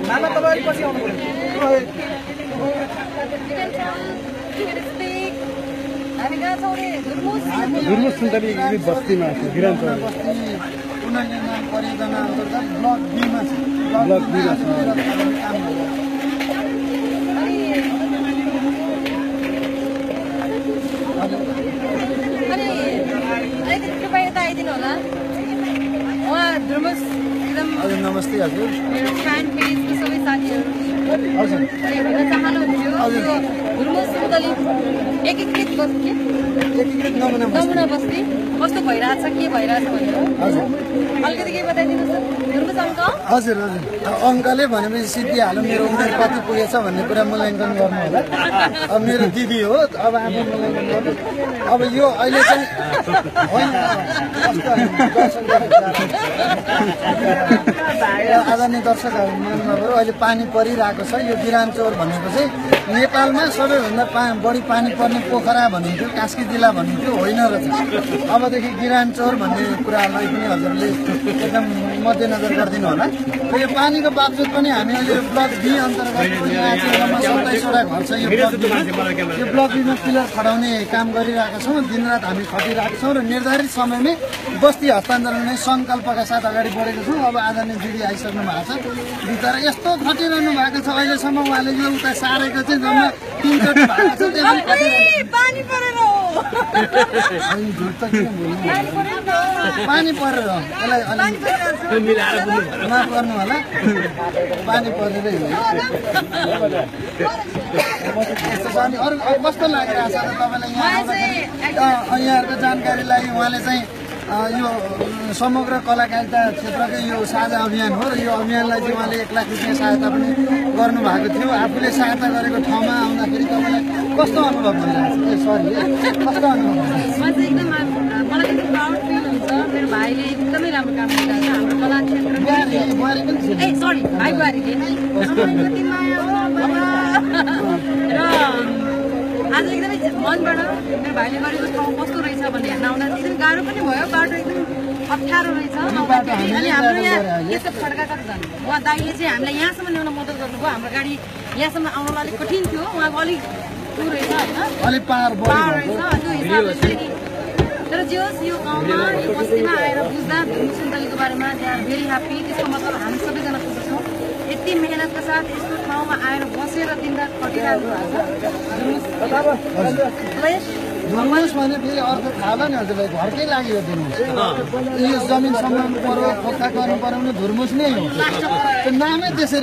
मामा तपाईहरु पछि आउनु पर्यो हामी कहाँ छौँ रे धुर्मुस सुन्तली बस्तीमा छ गिरानचौर पुनर्निर्माण परियोजना अन्तर्गत ब्लक बी मा छ ब्लक बी मा काम अनि अलिकति बाहिर त आइदिनु होला उहाँ धुर्मुस एकदम हजुर नमस्ते हजुर मेरो फ्यान पेजको सबै साथीहरू हजुर हेर्न चाहनुहुन्छ धुर्मुस सुन्तली एकीकृत बस्ती नमुना बस्ती कस्तो भइरहेछ के भइरहेछ भनेर हजुर अलिकति के बताइदिनुहोस् धुर्मुस अङ्क हजुर हजुर अङ्कले भनेपछि सिद्धिहाल्यो मेरो उमेर कति पुगेछ भन्ने कुरा मूल्याङ्कन गर्नु होला अब मेरो दिदी हो अब आफू मूल्याङ्कन गर्नु अब यो अहिले चाहिँ होइन आदरणीय दर्शकहरू मान्नुभयो अहिले पानी परिरहेको छ यो गिरानचौर भनेको चाहिँ नेपालमा सबैभन्दा बढी पानी पर्ने पोखरा भनिन्थ्यो कास्की जिल्ला भनिन्थ्यो होइन रहेछ अबदेखि गिरानचौर भन्ने कुरालाई पनि हजुरले एकदम मध्यनजर गरिदिनु होला र यो पानीको बावजुद पनि हामी अहिले ब्लक बी अन्तर्गत 27वटा घर छ यो ब्लक बीमा पिलर खडाउने काम गरिरहेका छौँ दिनरात हामी खटिरहेका छौँ र निर्धारित समयमै बस्ती हस्तान्तरण नै सङ्कल्पका साथ अगाडि बढेको छौँ अब आदरणीय दिदी आइसक्नु भएको छ भित्र यस्तो खटिरहनु भएको छ अहिलेसम्म उहाँले यो उता सारेको चाहिँ जम्मा 3 चोटि भएको छ पानी परेर पानी परेर यसलाई माफ गर्नु होला पानी परेरै हो अनि अरू कस्तो लागिरहेछ त तपाईँलाई यहाँहरूको जानकारीलाई उहाँले चाहिँ यो समग्र कलाकारिता क्षेत्रकै यो साझा अभियान हो र यो अभियानलाई चाहिँ उहाँले 1 लाख रुपियाँ सहायता पनि गर्नुभएको थियो आफूले सहायता गरेको ठाउँमा आउँदाखेरि तपाईँलाई कस्तो अनुभव भइरहेछ कस्तो अनुभव मलाई एकदम प्राउड फिल हुन्छ मेरो भाइले एकदमै राम्रो काम गरिरहेछ हाम्रो कला क्षेत्रमा सरी भाइ बुहारीले र आज एकदमै मनबाट मेरो भाइले गरेको ठाउँ कस्तो रहेछ भन्ने हेर्न आउँदा एकदम गाह्रो पनि भयो बाटो एकदम अप्ठ्यारो रहेछ अनि हाम्रो यहाँ यस्तो फड्काका छन् उहाँ दाइले चाहिँ हामीलाई यहाँसम्म ल्याउन मद्दत गर्नुभयो हाम्रो गाडी यहाँसम्म आउनलाई अलिक कठिन थियो उहाँको अलिक ऊ रहेछ होइन पार रहेछ त्यो हिसाबले चाहिँ तर जे होस् यो गाउँमा यो बस्तीमा आएर बुझ्दा धुर्मुस सुन्तलीको बारेमा दे आर भेरी ह्याप्पी त्यसको मतलब हामी सबैजना खुसी छौँ यति मेहनतका साथ यस्तो ठाउँमा आएर बसेर दिनरात खटिरहेको धुर्मुस भने फेरि अर्को थाहा भयो नि हजुरलाई घरकै लागि हो धुर्मुस यो जमिन सम्मान पर्यो खोक्का गर्नु पर्यो भने धुर्मुस नै हो त्यो नामै त्यसरी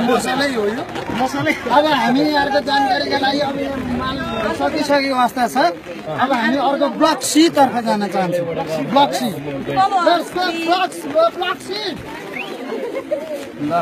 मसलै हो यो अब हामी यहाँको जानकारीका लागि अब माल सकिसकेको अवस्था छ अब हामी अर्को ब्लक सी तर्फ जान चाहन्छौँ ब्लक सी ल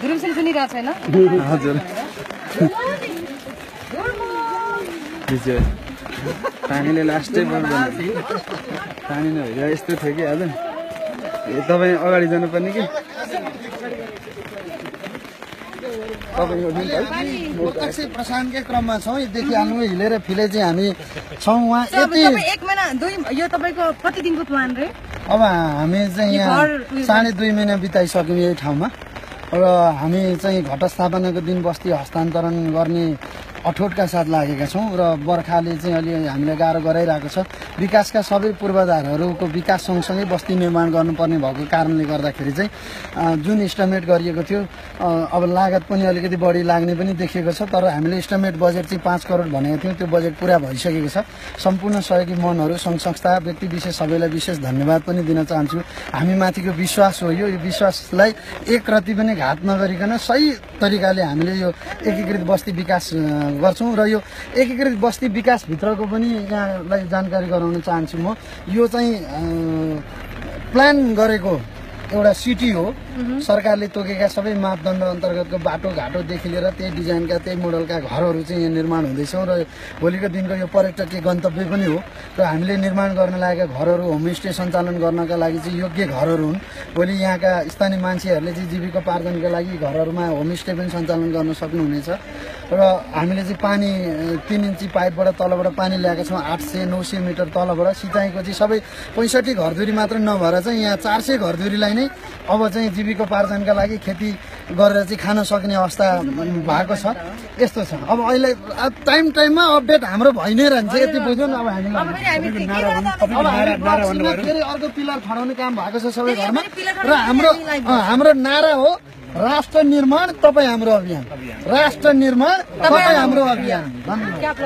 धुर्मुस सुनिरहेको छैन हजुर पानीले लास्टै पर्दैन पानी नभएर यस्तो थियो कि आज तपाईँ अगाडि जानुपर्ने कि प्रत्यक्ष प्रसारणकै क्रममा छौँ देखिहाल्नु हिलेर फिले चाहिँ हामी छौँ उहाँ यति 1 महिना 2 यो तपाईँको कति दिनको प्लान रे अब हामी चाहिँ यहाँ 2.5 महिना बिताइसक्यौँ यही ठाउँमा र हामी चाहिँ घटस्थापनाको दिन बस्ती हस्तान्तरण गर्ने अठोटका साथ लागेका छौँ र बर्खाले चाहिँ अलि हामीलाई गाह्रो गराइरहेको छ। विकासका सबै पूर्वाधारहरूको विकास सँगसँगै बस्ती निर्माण गर्नुपर्ने भएको कारणले गर्दाखेरि चाहिँ जुन इस्टिमेट गरिएको थियो अब लागत पनि अलिकति बढी लाग्ने पनि देखिएको छ। तर हामीले इस्टिमेट बजेट चाहिँ 5 करोड भनेको थियौँ, त्यो बजेट पुरा भइसकेको छ। सम्पूर्ण सहयोगी मनहरू, सङ्घ संस्था, व्यक्ति विशेष सबैलाई विशेष धन्यवाद पनि दिन चाहन्छु। हामी माथिको विश्वास हो, यो विश्वासलाई एक रति पनि घात नगरिकन सही तरिकाले हामीले यो एकीकृत बस्ती विकास गर्छौँ। र यो एकीकृत बस्ती विकासभित्रको पनि यहाँलाई जानकारी गराउन चाहन्छु म। यो चाहिँ प्लान गरेको एउटा सिटी हो। सरकारले तोकेका सबै मापदण्ड अन्तर्गतको बाटोघाटोदेखि लिएर त्यही डिजाइनका त्यही मोडलका घरहरू चाहिँ यहाँ निर्माण हुँदैछौँ र भोलिको दिनको यो पर्यटकीय गन्तव्य पनि हो। र हामीले निर्माण गर्न लागेका घरहरू होमस्टे सञ्चालन गर्नका लागि चाहिँ योग्य घरहरू हुन्। भोलि यहाँका स्थानीय मान्छेहरूले चाहिँ जीविकोपार्जनका लागि घरहरूमा होमस्टे पनि सञ्चालन गर्न सक्नुहुनेछ। र हामीले चाहिँ पानी 3 इन्ची पाइपबाट तलबाट पानी ल्याएका छौँ। 800-900 मिटर तलबाट सिँचाइको चाहिँ सबै 65 घरधुरी मात्र नभएर चाहिँ यहाँ 400 घरधुरीलाई नै अब चाहिँ जीविकोपार्जनका लागि खेती गरेर चाहिँ खान सक्ने अवस्था भएको छ। यस्तो छ। अब अहिले टाइममा अपडेट हाम्रो भइ नै रहन्छ। यति बुझ्नु न। अब हामीले फेरि अर्को पिलर खडाउने काम भएको छ सबै घरमा। र हाम्रो नारा हो राष्ट्र निर्माण तपाईँ हाम्रो अभियान, राष्ट्र निर्माण तपाईँ हाम्रो अभियान। धन्यवाद।